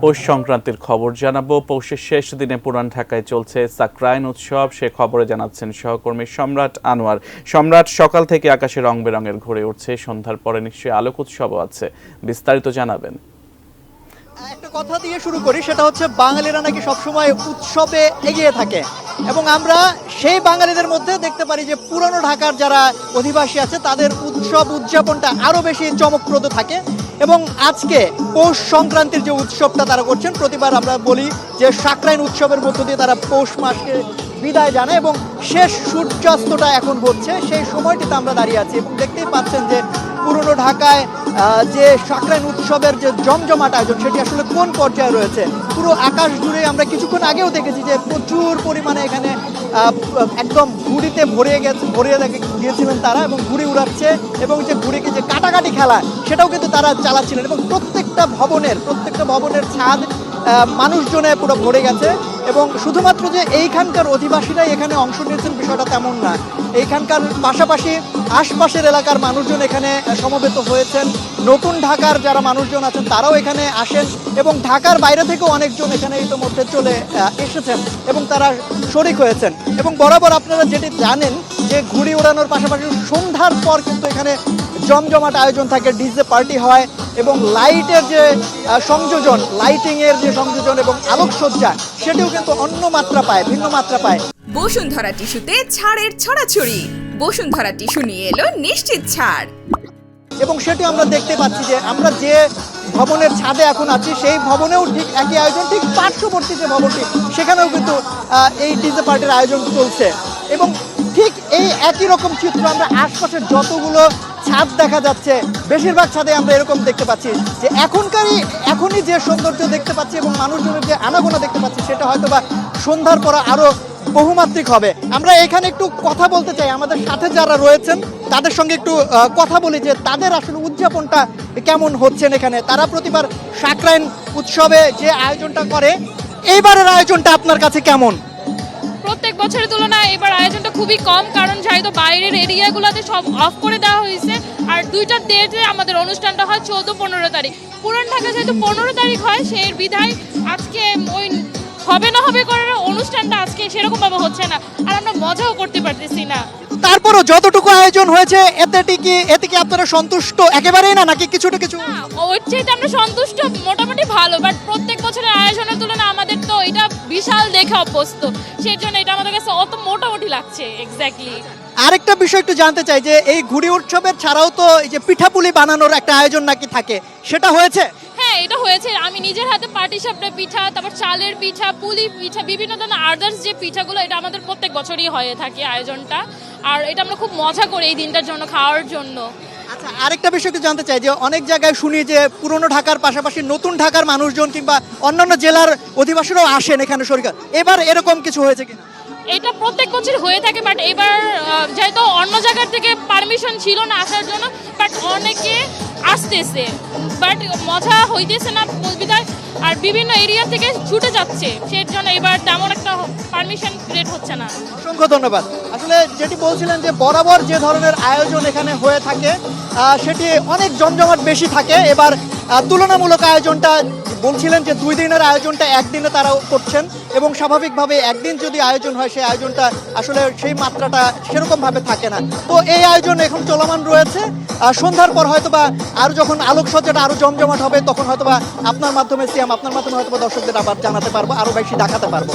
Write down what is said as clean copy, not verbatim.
পৌষ সংক্রান্তির খবর জানাবো। পৌষের শেষ দিনে পুরান ঢাকায় চলছে সাকরাইন উৎসব। সে খবরে জানাচ্ছেন সহকর্মী সম্রাট আনোয়ার। সম্রাট, সকাল থেকে আকাশে রং বেরঙের ঘুরে উঠছে, সন্ধ্যার পরে নিশ্চয়ই আলোক উৎসবও আছে, বিস্তারিত জানাবেন। একটা কথা দিয়ে শুরু করি, সেটা হচ্ছে বাঙালিরা নাকি সবসময় উৎসবে এগিয়ে থাকে এবং আমরা সেই বাঙালিদের মধ্যে দেখতে পারি যে পুরানো ঢাকার যারা অধিবাসী আছে তাদের উৎসব উদযাপনটা আরও বেশি চমকপ্রদ থাকে। এবং আজকে পৌষ সংক্রান্তির যে উৎসবটা তারা করছেন, প্রতিবার আমরা বলি যে সাকরাইন উৎসবের মধ্য দিয়ে তারা পৌষ মাসকে বিদায় জানায় এবং শেষ সূর্যাস্তটা এখন হচ্ছে, সেই সময়টিতে আমরা দাঁড়িয়ে আছি এবং দেখতেই পাচ্ছেন যে পুরনো ঢাকায় যে সাকরাইন উৎসবের যে জমজমাট আয়োজন সেটি আসলে কোন পর্যায়ে রয়েছে। পুরো আকাশ জুড়ে আমরা কিছুক্ষণ আগেও দেখেছি যে প্রচুর পরিমাণে এখানে একদম ঘুড়িতে ভরিয়ে গিয়েছিলেন তারা এবং ঘুড়ি উড়াচ্ছে এবং যে ঘুড়িকে যে কাটাকাটি খেলা সেটাও কিন্তু তারা চালাচ্ছিলেন এবং প্রত্যেকটা ভবনের ছাদ মানুষজনে পুরো ভরে গেছে। এবং শুধুমাত্র যে এইখানকার অধিবাসীরাই এখানে অংশ নিয়েছেন বিষয়টা তেমন না, এইখানকার পাশাপাশি আশপাশের এলাকার মানুষজন এখানে সমবেত হয়েছেন। নতুন ঢাকার যারা মানুষজন আছেন তারাও এখানে আসেন এবং ঢাকার বাইরে থেকেও অনেকজন এখানে ইতিমধ্যে চলে এসেছেন এবং তারা শরিক হয়েছেন। এবং বরাবর আপনারা যেটি জানেন যে ঘুড়ি ওড়ানোর পাশাপাশি সন্ধ্যার পর কিন্তু এখানে জমজমাট আয়োজন থাকে, ডিজে পার্টি হয় এবং লাইটের যে সংযোজন, লাইটিংয়ের যে সংযোজন এবং আলোকসজ্জা সেটিও কিন্তু অন্য মাত্রা পায়, ভিন্ন মাত্রা পায়। বসুন্ধরা টিস্যুতে ছাড়ের ছড়াছড়ি। বসুন্ধরা টিস্যু নিয়ে এলো নিশ্চিত ছাড়। এবং সেটি আমরা দেখতে পাচ্ছি যে আমরা যে ভবনের ছাদে এখন আছি সেই ভবনেও ঠিক একই আয়োজন, ঠিক পার্শ্ববর্তী যে ভবনটি সেখানেও কিন্তু এই ডিজে পার্টির আয়োজন চলছে। এবং ঠিক এই একই রকম চিত্র আমরা আশপাশের যতগুলো ছাদ দেখা যাচ্ছে বেশিরভাগ ছাদে আমরা এরকম দেখতে পাচ্ছি যে এখনই যে সৌন্দর্য দেখতে পাচ্ছি এবং মানুষজনের যে আনাগোনা দেখতে পাচ্ছি সেটা হয়তো বা সন্ধ্যার পর আরও বহুমাত্রিক হবে। আমরা এখানে একটু কথা বলতে চাই, আমাদের সাথে যারা রয়েছেন তাদের সঙ্গে একটু কথা বলি যে তাদের আসলে উদযাপনটা কেমন হচ্ছেন এখানে। তারা প্রতিবার সাকরাইন উৎসবে যে আয়োজনটা করে, এইবারের আয়োজনটা আপনার কাছে কেমন? প্রত্যেক বছরের তুলনায় এবার আয়োজনটা খুবই কম, কারণ যেহেতু বাইরের এরিয়াগুলোতে সব অফ করে দেওয়া হয়েছে আর দুইটা ডেটে আমাদের অনুষ্ঠানটা হয় 14-15 তারিখ। পুরান ঢাকা যেহেতু 15 তারিখ হয় সেই বিধায় আজকে ওই হবে না হবে করার অনুষ্ঠানটা আজকে সেরকম ভাবে হচ্ছে না আর আমরা মজাও করতে পারতেছি না। তারপরও যতটুকু আয়োজন হয়েছে এতে কি আপনারা সন্তুষ্ট একেবারেই না, নাকি কিছুটা কিছু? ওর চাইতে আমরা সন্তুষ্ট মোটামুটি ভালো, বাট প্রত্যেক বছরের আয়োজনের তুলনায় আমাদের তো এটা বিশাল দেখে অভ্যস্ত, সেই জন্য এটা আমাদের কাছে অত মোটামুটি লাগছে। এক্স্যাক্টলি। আরেকটা বিষয় একটু জানতে চাই যে এই ঘুড়ি উৎসবের ছাড়াও তো এই যে পিঠাপুলি বানানোর একটা আয়োজন নাকি থাকে, সেটা হয়েছে? হ্যাঁ, এটা হয়েছে। আমি নিজের হাতে পাটিসাপটা পিঠা, তারপর চালের পিঠা, পুলি পিঠা, বিভিন্ন ধরনের আদার্স যে পিঠাগুলো, এটা আমাদের প্রত্যেক বছরই হয়ে থাকে আয়োজনটা। আর এটা আমরা খুব মজা করি এই দিনটার জন্য, খাওয়ার জন্য। আচ্ছা, আরেকটা বিষয় একটু জানতে চাই যে অনেক জায়গায় শুনি যে পুরনো ঢাকার পাশাপাশি নতুন ঢাকার মানুষজন কিংবা অন্যান্য জেলার অধিবাসীরাও আসেন এখানে শরিক। এবার এরকম কিছু হয়েছে কিনা? এটা প্রত্যেক বছর হয়ে থাকে, বাট এবার যেহেতু অন্য জায়গার থেকে পারমিশন ছিল না আসার জন্য, বাট অনেকে আসতেছে, বাট মজা হইতেছে না বিধায় আর বিভিন্ন এরিয়া থেকে ছুটে যাচ্ছে, সেই জন্য এবার তেমন একটা পারমিশন ক্রিয়েট হচ্ছে না। অসংখ্য ধন্যবাদ। আসলে যেটি বলছিলেন যে বরাবর যে ধরনের আয়োজন এখানে হয়ে থাকে সেটি অনেক জমজমাট বেশি থাকে। এবার তুলনামূলক আয়োজনটা বলছিলেন যে 2 দিনের আয়োজনটা একদিনে তারা করছেন এবং স্বাভাবিকভাবে একদিন যদি আয়োজন হয় সেই আয়োজনটা আসলে সেই মাত্রাটা সেরকমভাবে থাকে না। তো এই আয়োজন এখন চলমান রয়েছে। সন্ধ্যার পর হয়তোবা আরও যখন আলোকসজ্জাটা আরও জমজমাট হবে তখন হয়তোবা আপনার মাধ্যমে হয়তোবা দর্শকদের আবার জানাতে পারবো, আরও বেশি দেখাতে পারবো।